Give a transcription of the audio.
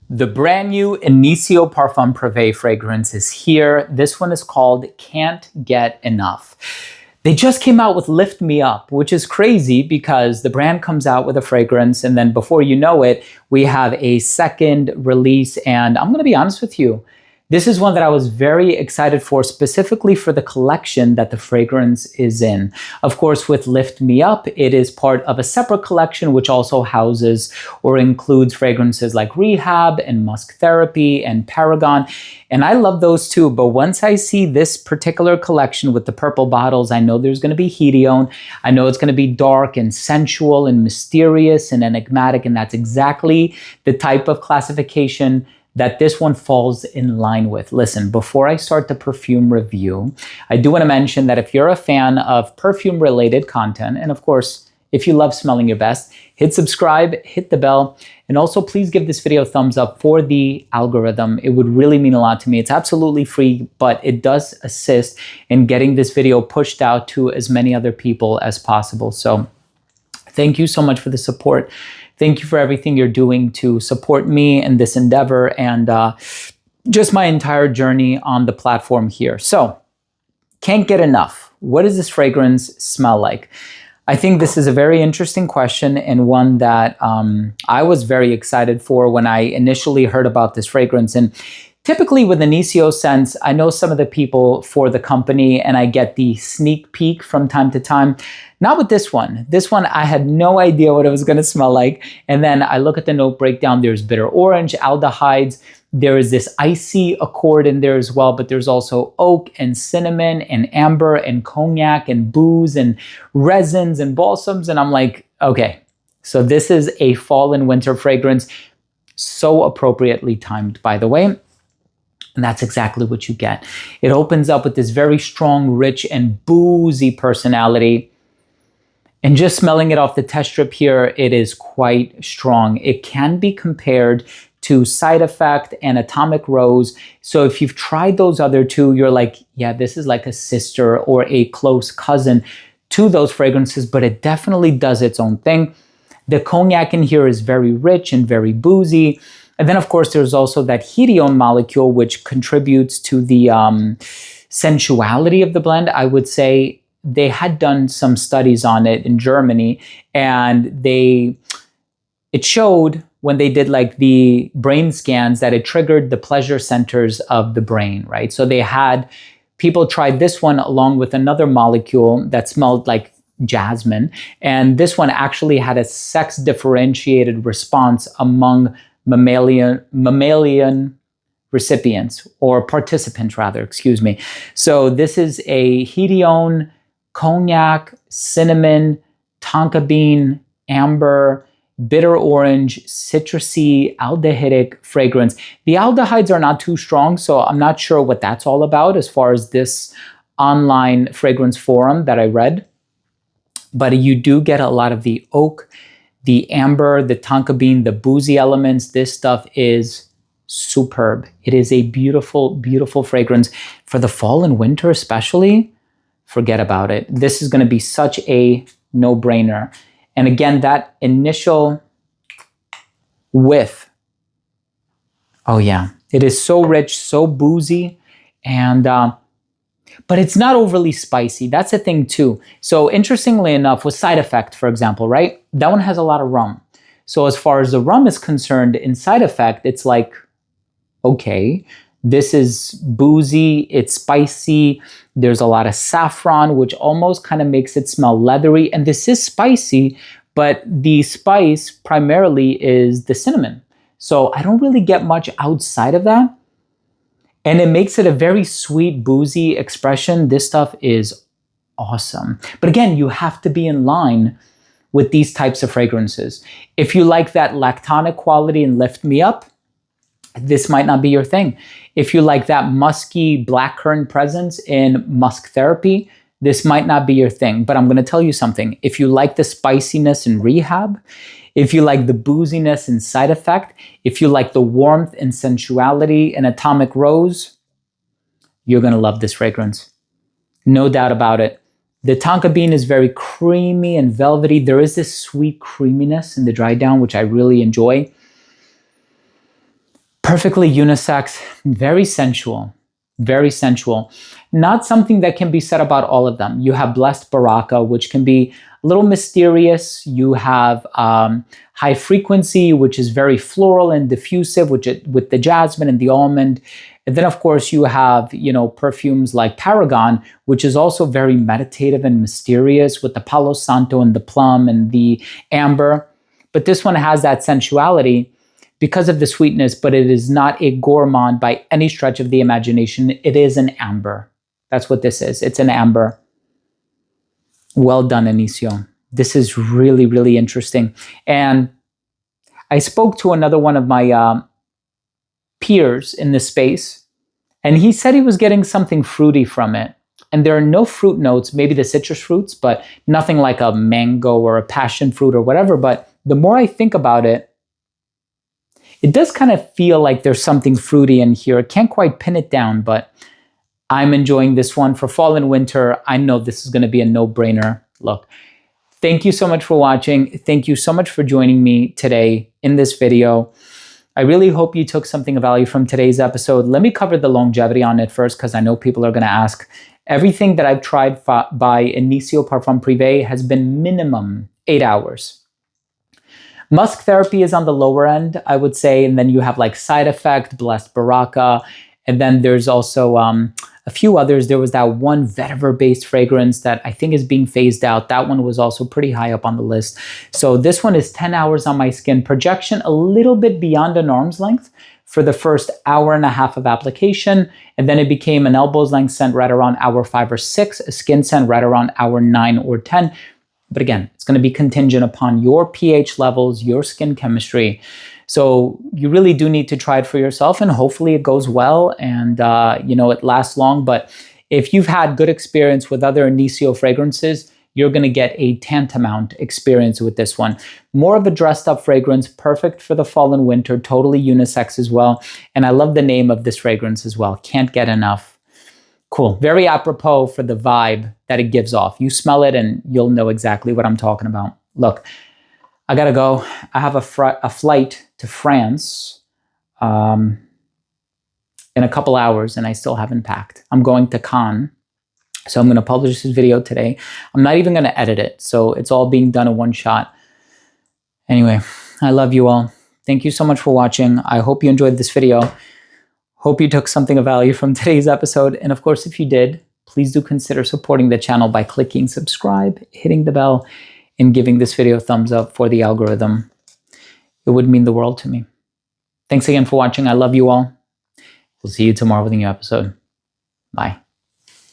The brand new Initio Parfum Privé fragrance is here. This one is called Can't Get Enough. They just came out with Lift Me Up, which is crazy because the brand comes out with a fragrance and then before you know it, we have a second release. And I'm going to be honest with you, this is one that I was very excited for, specifically for the collection that the fragrance is in. Of course, with Lift Me Up, it is part of a separate collection which also houses or includes fragrances like Rehab and Musk Therapy and Paragon. And I love those too, but once I see this particular collection with the purple bottles, I know there's going to be Hedione. I know it's going to be dark and sensual and mysterious and enigmatic, and that's exactly the type of classification that this one falls in line with. Listen, before I start the perfume review, I do want to mention that if you're a fan of perfume-related content, and of course, if you love smelling your best, hit subscribe, hit the bell, and also please give this video a thumbs up for the algorithm. It would really mean a lot to me. It's absolutely free, but it does assist in getting this video pushed out to as many other people as possible. So thank you so much for the support. Thank you for everything you're doing to support me in this endeavor and just my entire journey on the platform here. So, can't get enough. What does this fragrance smell like? I think this is a very interesting question and one that I was very excited for when I initially heard about this fragrance. And typically with Initio scents, I know some of the people for the company and I get the sneak peek from time to time. Not with this one. This one, I had no idea what it was going to smell like. And then I look at the note breakdown. There's bitter orange, aldehydes. There is this icy accord in there as well, but there's also oak and cinnamon and amber and cognac and booze and resins and balsams. And I'm like, okay, so this is a fall and winter fragrance. So appropriately timed, by the way. And that's exactly what you get. It opens up with this very strong, rich, and boozy personality. And just smelling it off the test strip here, it is quite strong. It can be compared to Side Effect and Atomic Rose. So if you've tried those other two, you're like, yeah, this is like a sister or a close cousin to those fragrances, but it definitely does its own thing. The cognac in here is very rich and very boozy. And then, of course, there's also that Hedione molecule, which contributes to the sensuality of the blend. I would say they had done some studies on it in Germany, and it showed when they did like the brain scans that it triggered the pleasure centers of the brain, right? So they had people tried this one along with another molecule that smelled like jasmine, and this one actually had a sex differentiated response among mammalian recipients or participants rather, excuse me. So this is a Hedione, cognac, cinnamon, tonka bean, amber, bitter orange, citrusy, aldehydic fragrance. The aldehydes are not too strong, so I'm not sure what that's all about as far as this online fragrance forum that I read. But you do get a lot of the oak, the amber, the tonka bean, the boozy elements. This stuff is superb. It is a beautiful, beautiful fragrance for the fall and winter especially. Forget about it. This is going to be such a no-brainer. And again, that initial whiff, oh yeah, it is so rich, so boozy, and but it's not overly spicy. That's the thing too. So interestingly enough, with Side Effect, for example, right? That one has a lot of rum. So as far as the rum is concerned, in Side Effect, it's like, okay, this is boozy, it's spicy, there's a lot of saffron, which almost kind of makes it smell leathery. And this is spicy, but the spice primarily is the cinnamon. So I don't really get much outside of that. And it makes it a very sweet, boozy expression. This stuff is awesome. But again, you have to be in line with these types of fragrances. If you like that lactonic quality and Lift Me Up, this might not be your thing. If you like that musky blackcurrant presence in Musk Therapy, this might not be your thing. But I'm going to tell you something. If you like the spiciness in Rehab, if you like the booziness in Side Effect, if you like the warmth and sensuality in Atomic Rose, you're going to love this fragrance. No doubt about it. The tonka bean is very creamy and velvety. There is this sweet creaminess in the dry down, which I really enjoy. Perfectly unisex, very sensual, very sensual. Not something that can be said about all of them. You have Blessed Baraka, which can be a little mysterious. You have High Frequency, which is very floral and diffusive, with the jasmine and the almond. And then, of course, you have, perfumes like Paragon, which is also very meditative and mysterious with the Palo Santo and the plum and the amber. But this one has that sensuality because of the sweetness, but it is not a gourmand by any stretch of the imagination. It is an amber. That's what this is. It's an amber. Well done, Initio. This is really, really interesting. And I spoke to another one of my peers in this space, and he said he was getting something fruity from it. And there are no fruit notes, maybe the citrus fruits, but nothing like a mango or a passion fruit or whatever. But the more I think about it, it does kind of feel like there's something fruity in here. I can't quite pin it down, but I'm enjoying this one. For fall and winter, I know this is going to be a no-brainer. Look, thank you so much for watching. Thank you so much for joining me today in this video. I really hope you took something of value from today's episode. Let me cover the longevity on it first, because I know people are going to ask. Everything that I've tried by Initio Parfums Privé has been minimum 8 hours. Musk therapy is on the lower end, I would say, and then you have like Side Effect, Blessed Baraka, and then there's also a few others. There was that one vetiver-based fragrance that I think is being phased out. That one was also pretty high up on the list. So this one is 10 hours on my skin. Projection a little bit beyond an arm's length for the first hour and a half of application, and then it became an elbow's length scent right around hour 5 or 6, a skin scent right around hour 9 or 10. But again, it's going to be contingent upon your pH levels, your skin chemistry. So you really do need to try it for yourself, and hopefully it goes well and it lasts long. But if you've had good experience with other Initio fragrances, you're going to get a tantamount experience with this one. More of a dressed up fragrance, perfect for the fall and winter, totally unisex as well. And I love the name of this fragrance as well. Can't get enough. Cool. Very apropos for the vibe that it gives off. You smell it and you'll know exactly what I'm talking about. Look, I gotta go. I have a flight to France in a couple hours, and I still haven't packed. I'm going to Cannes, so I'm going to publish this video today. I'm not even going to edit it, so it's all being done in one shot. Anyway, I love you all. Thank you so much for watching. I hope you enjoyed this video. Hope you took something of value from today's episode. And of course, if you did, please do consider supporting the channel by clicking subscribe, hitting the bell, and giving this video a thumbs up for the algorithm. It would mean the world to me. Thanks again for watching. I love you all. We'll see you tomorrow with a new episode. Bye.